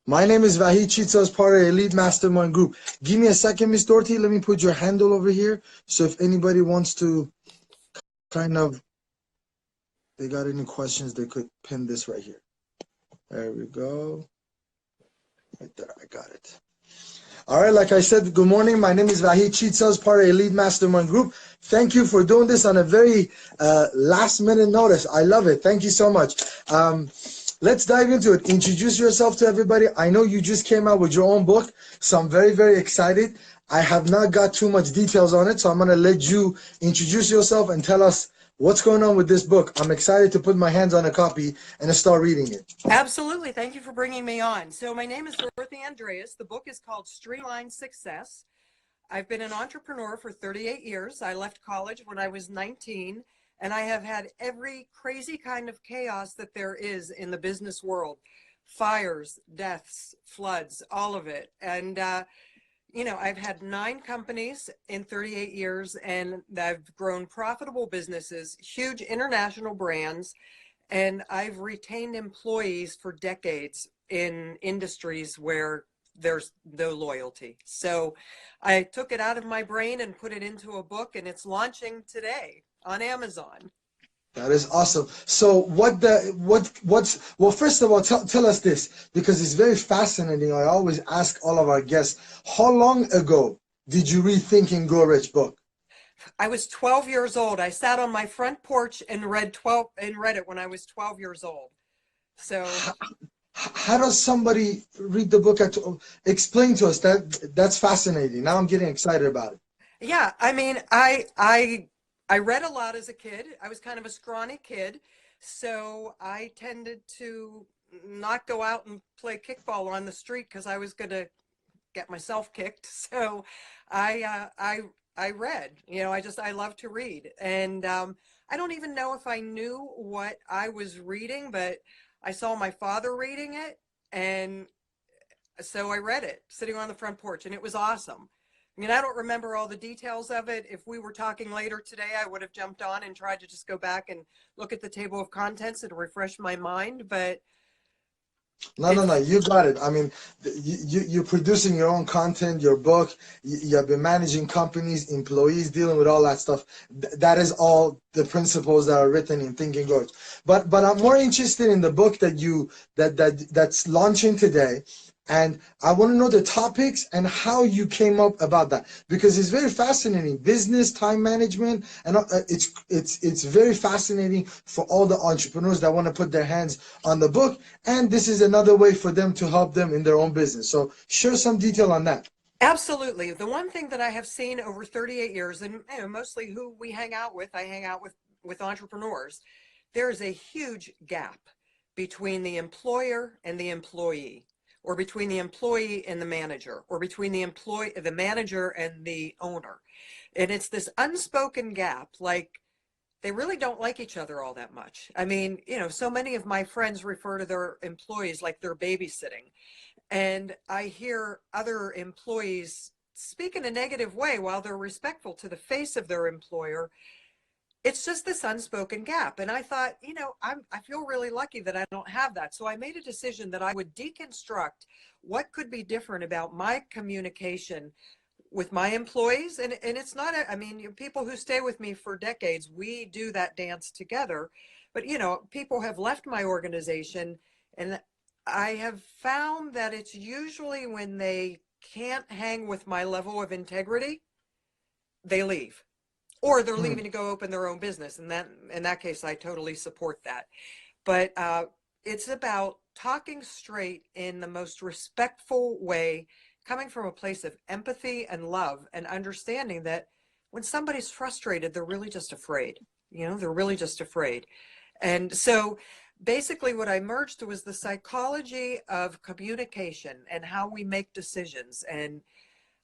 My name is Vahid Chitsa, part of Elite Mastermind Group. Give me a second, Miss Dorothy. Let me put your handle over here. So if anybody wants to kind of, they got any questions, they could pin this right here. There we go. Right there, I got it. All right, like I said, good morning. My name is Vahid Chitsa, part of Elite Mastermind Group. Thank you for doing this on a very last minute notice. I love it. Thank you so much. Let's dive into it. Introduce yourself to everybody. I know you just came out with your own book, so I'm very, very excited. I have not got too much details on it, so I'm going to let you introduce yourself and tell us what's going on with this book. I'm excited to put my hands on a copy and to start reading it. Absolutely. Thank you for bringing me on. So my name is Dorothy Andreas. The book is called Streamline Success. I've been an entrepreneur for 38 years. I left college when I was 19, and I have had every crazy kind of chaos that there is in the business world. Fires, deaths, floods, all of it. And, I've had 9 companies in 38 years, and I've grown profitable businesses, huge international brands, and I've retained employees for decades in industries where there's no loyalty. So I took it out of my brain and put it into a book, and it's launching today on Amazon. That is awesome. So well, first of all, tell us this, because it's very fascinating. I always ask all of our guests, how long ago did you read Think and Grow Rich book? I was 12 years old. I sat on my front porch and read it when I was 12 years old. So how does somebody read the book explain to us? That's fascinating. Now I'm getting excited about it. yeah, I mean, I read a lot as a kid. I was kind of a scrawny kid, so I tended to not go out and play kickball on the street because I was going to get myself kicked. So I read. I love to read, and I don't even know if I knew what I was reading, but I saw my father reading it, and so I read it sitting on the front porch, and it was awesome. I mean, I don't remember all the details of it. If we were talking later today, I would have jumped on and tried to just go back and look at the table of contents and refresh my mind. But No, you got it. I mean, you're producing your own content, your book, you have been managing companies, employees, dealing with all that stuff. That is all the principles that are written in Think and Grow Rich. But I'm more interested in the book that's launching today. And I want to know the topics and how you came up about that, because it's very fascinating. Business, time management, and it's very fascinating for all the entrepreneurs that want to put their hands on the book. And this is another way for them to help them in their own business. So share some detail on that. absolutely, the one thing that I have seen over 38 years, and mostly who we I hang out with entrepreneurs. There is a huge gap between the employer and the employee, or between the employee and the manager, or between the manager and the owner. And it's this unspoken gap, like they really don't like each other all that much. I mean, so many of my friends refer to their employees like they're babysitting. And I hear other employees speak in a negative way while they're respectful to the face of their employer. It's just this unspoken gap. And I thought, I feel really lucky that I don't have that. So I made a decision that I would deconstruct what could be different about my communication with my employees. And it's not, people who stay with me for decades, we do that dance together. But, people have left my organization, and I have found that it's usually when they can't hang with my level of integrity, they leave, or they're Hmm. leaving to go open their own business. And in that case, I totally support that. But it's about talking straight in the most respectful way, coming from a place of empathy and love, and understanding that when somebody's frustrated, they're really just afraid. They're really just afraid. And so basically what I merged was the psychology of communication and how we make decisions and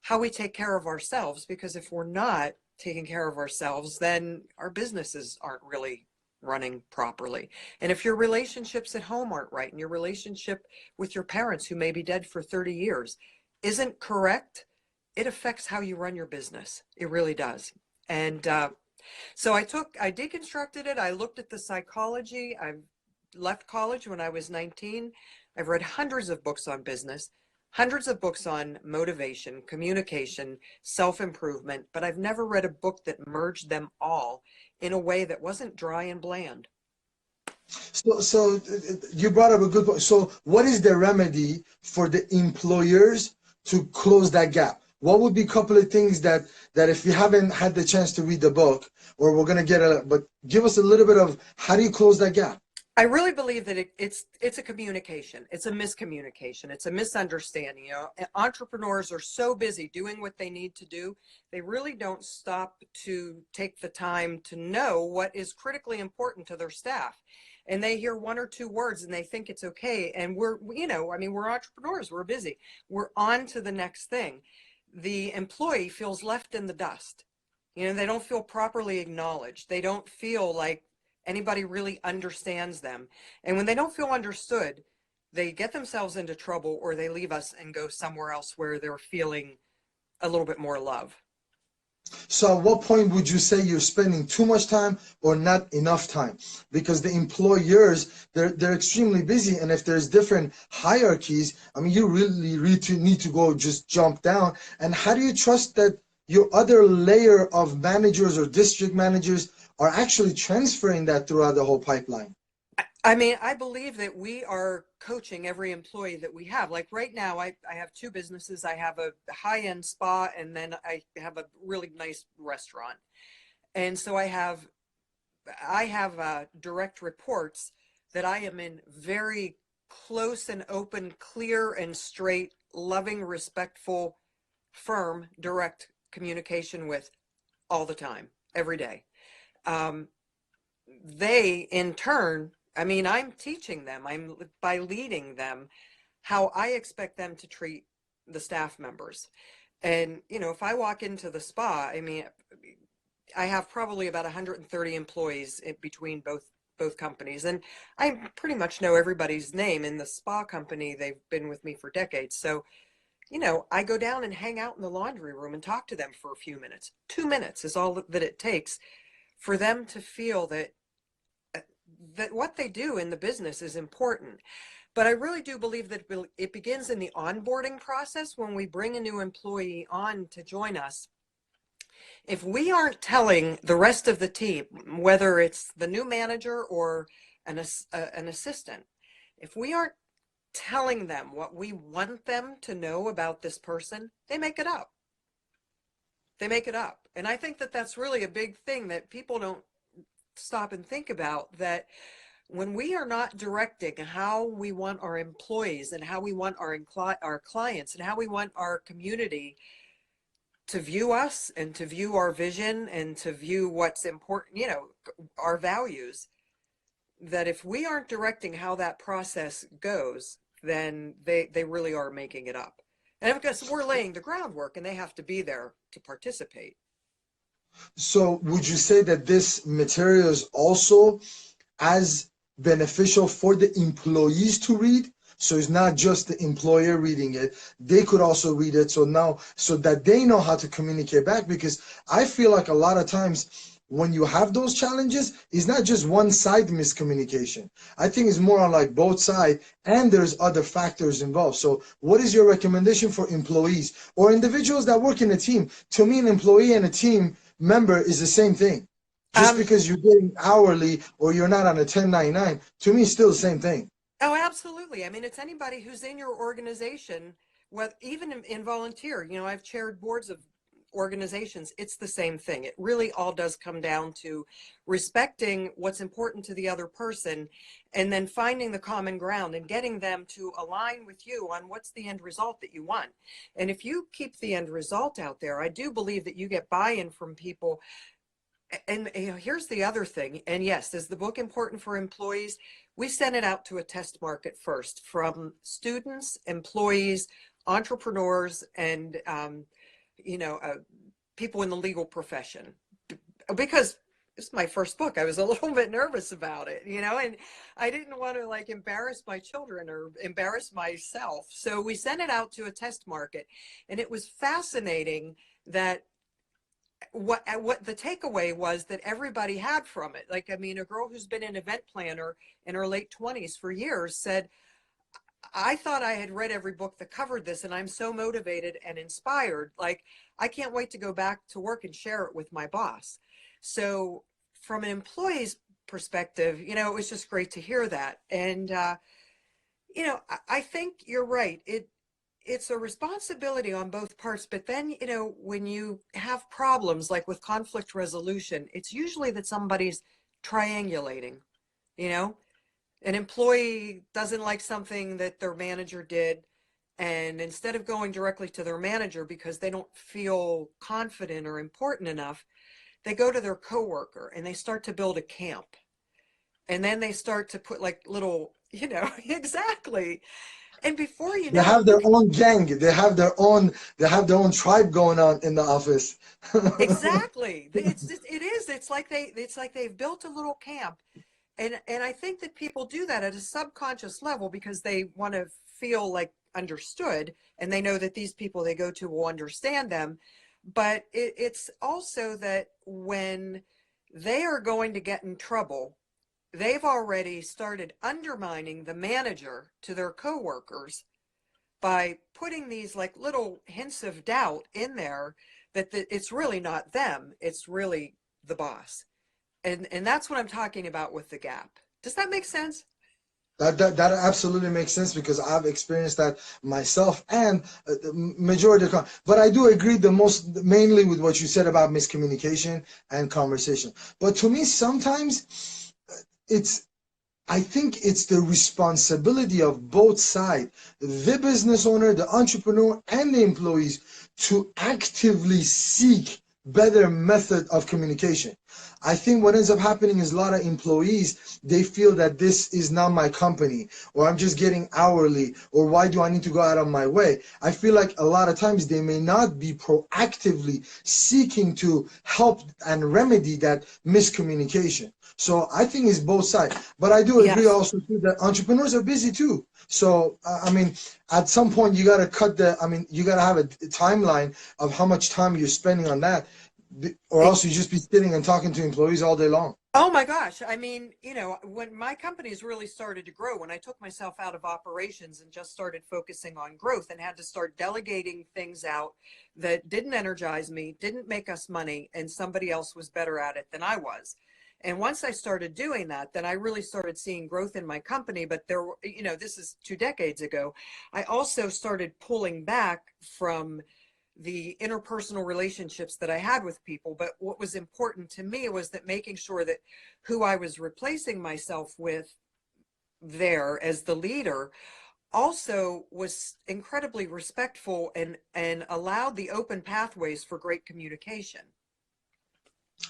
how we take care of ourselves. Because if we're not taking care of ourselves, then our businesses aren't really running properly. And if your relationships at home aren't right, and your relationship with your parents, who may be dead for 30 years, isn't correct, it affects how you run your business. It really does. And so I deconstructed it. I looked at the psychology. I left college when I was 19. I've read hundreds of books on business, hundreds of books on motivation, communication, self-improvement, but I've never read a book that merged them all in a way that wasn't dry and bland. So you brought up a good point. So what is the remedy for the employers to close that gap? What would be a couple of things that if you haven't had the chance to read the book, or we're gonna get but give us a little bit of how do you close that gap? I really believe that it's a communication. It's a miscommunication. It's a misunderstanding. You know, entrepreneurs are so busy doing what they need to do, they really don't stop to take the time to know what is critically important to their staff. And they hear one or two words and they think it's okay. And we're, you know, I mean, we're entrepreneurs. We're busy. We're on to the next thing. The employee feels left in the dust. You know, they don't feel properly acknowledged. They don't feel like anybody really understands them. And when they don't feel understood, they get themselves into trouble, or they leave us and go somewhere else where they're feeling a little bit more love. So at what point would you say you're spending too much time or not enough time? Because the employers, they're extremely busy, and if there's different hierarchies, I mean, you really need to go just jump down. And how do you trust that your other layer of managers or district managers are actually transferring that throughout the whole pipeline? I mean, I believe that we are coaching every employee that we have. Like right now, I have two businesses. I have a high-end spa, and then I have a really nice restaurant. And so I have direct reports that I am in very close and open, clear and straight, loving, respectful, firm, direct communication with all the time, every day. Um, they in turn, I mean, I'm teaching them, I'm by leading them how I expect them to treat the staff members. And, you know, if I walk into the spa, I mean, I have probably about 130 employees between both companies, and I pretty much know everybody's name in the spa company. They've been with me for decades. So, you know, I go down and hang out in the laundry room and talk to them for a few minutes. 2 minutes is all that it takes for them to feel that what they do in the business is important. But I really do believe that it begins in the onboarding process when we bring a new employee on to join us. If we aren't telling the rest of the team, whether it's the new manager or an assistant, if we aren't telling them what we want them to know about this person, they make it up. They make it up. And I think that that's really a big thing that people don't stop and think about, that when we are not directing how we want our employees and how we want our clients and how we want our community to view us and to view our vision and to view what's important, you know, our values, that if we aren't directing how that process goes, then they really are making it up. And because we're laying the groundwork and they have to be there to participate. So would you say that this material is also as beneficial for the employees to read? So it's not just the employer reading it, they could also read it. So that they know how to communicate back. Because I feel like a lot of times when you have those challenges, it's not just one side miscommunication. I think it's more on like both sides, and there's other factors involved. So what is your recommendation for employees or individuals that work in a team? To me, an employee and a team member is the same thing. Just because you're getting hourly or you're not on a 1099, to me, it's still the same thing. Oh, absolutely. I mean, it's anybody who's in your organization, even in volunteer. You know, I've chaired boards of organizations. It's the same thing. It really all does come down to respecting what's important to the other person, and then finding the common ground and getting them to align with you on what's the end result that you want. And if you keep the end result out there, I do believe that you get buy-in from people. And you know, here's the other thing. And yes, is the book important for employees? We sent it out to a test market first from students, employees, entrepreneurs, and you know, people in the legal profession. Because it's my first book, I was a little bit nervous about it, you know, and I didn't want to like embarrass my children or embarrass myself. So we sent it out to a test market, and it was fascinating that what the takeaway was that everybody had from it. Like, I mean, a girl who's been an event planner in her late 20s for years said, I thought I had read every book that covered this, and I'm so motivated and inspired. Like, I can't wait to go back to work and share it with my boss. So, from an employee's perspective, it was just great to hear that. And, I think you're right. It's a responsibility on both parts, but then, when you have problems like with conflict resolution, it's usually that somebody's triangulating, you know? An employee doesn't like something that their manager did, and instead of going directly to their manager because they don't feel confident or important enough, they go to their coworker and they start to build a camp. And then they start to put like little, exactly. And before you They know it, have their own gang. They have their own tribe going on in the office. exactly. It's like they've built a little camp. And I think that people do that at a subconscious level because they want to feel like understood, and they know that these people they go to will understand them. But it's also that when they are going to get in trouble, they've already started undermining the manager to their coworkers by putting these like little hints of doubt in there that it's really not them, it's really the boss. And that's what I'm talking about with the gap. Does that make sense? That absolutely makes sense because I've experienced that myself and the majority of but I do agree the most mainly with what you said about miscommunication and conversation. But to me, sometimes it's I think it's the responsibility of both sides, the business owner, the entrepreneur, and the employees to actively seek better method of communication. I think what ends up happening is a lot of employees, they feel that this is not my company, or I'm just getting hourly, or why do I need to go out of my way? I feel like a lot of times they may not be proactively seeking to help and remedy that miscommunication. So I think it's both sides. But I do agree Yes. also too that entrepreneurs are busy too. So I mean, at some point you got to you got to have a timeline of how much time you're spending on that, or else you just be sitting and talking to employees all day long. Oh my gosh. I mean, when my companies really started to grow, when I took myself out of operations and just started focusing on growth and had to start delegating things out that didn't energize me, didn't make us money, and somebody else was better at it than I was. And once I started doing that, then I really started seeing growth in my company. But this is 2 decades ago. I also started pulling back from the interpersonal relationships that I had with people. But what was important to me was that making sure that who I was replacing myself with there as the leader also was incredibly respectful and allowed the open pathways for great communication.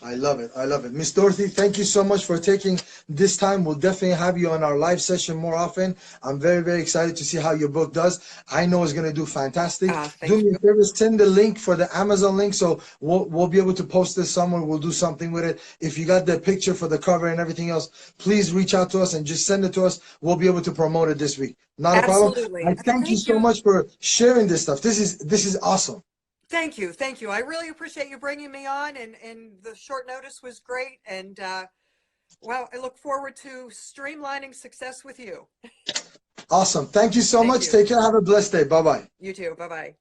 I love it. I love it. Miss Dorothy, thank you so much for taking this time. We'll definitely have you on our live session more often. I'm very, very excited to see how your book does. I know it's going to do fantastic. Do Thank me a you. favor, send the link for the Amazon link so we'll be able to post this somewhere. We'll do something with it. If you got the picture for the cover and everything else, please reach out to us and just send it to us. We'll be able to promote it this week. Not a problem. I Absolutely. thank you Thank so you. much for sharing this stuff. This is awesome. Thank you. Thank you. I really appreciate you bringing me on, and the short notice was great. And well, I look forward to streamlining success with you. Awesome. Thank you so Thank much. you. Take care. Have a blessed day. Bye-bye. You too. Bye bye.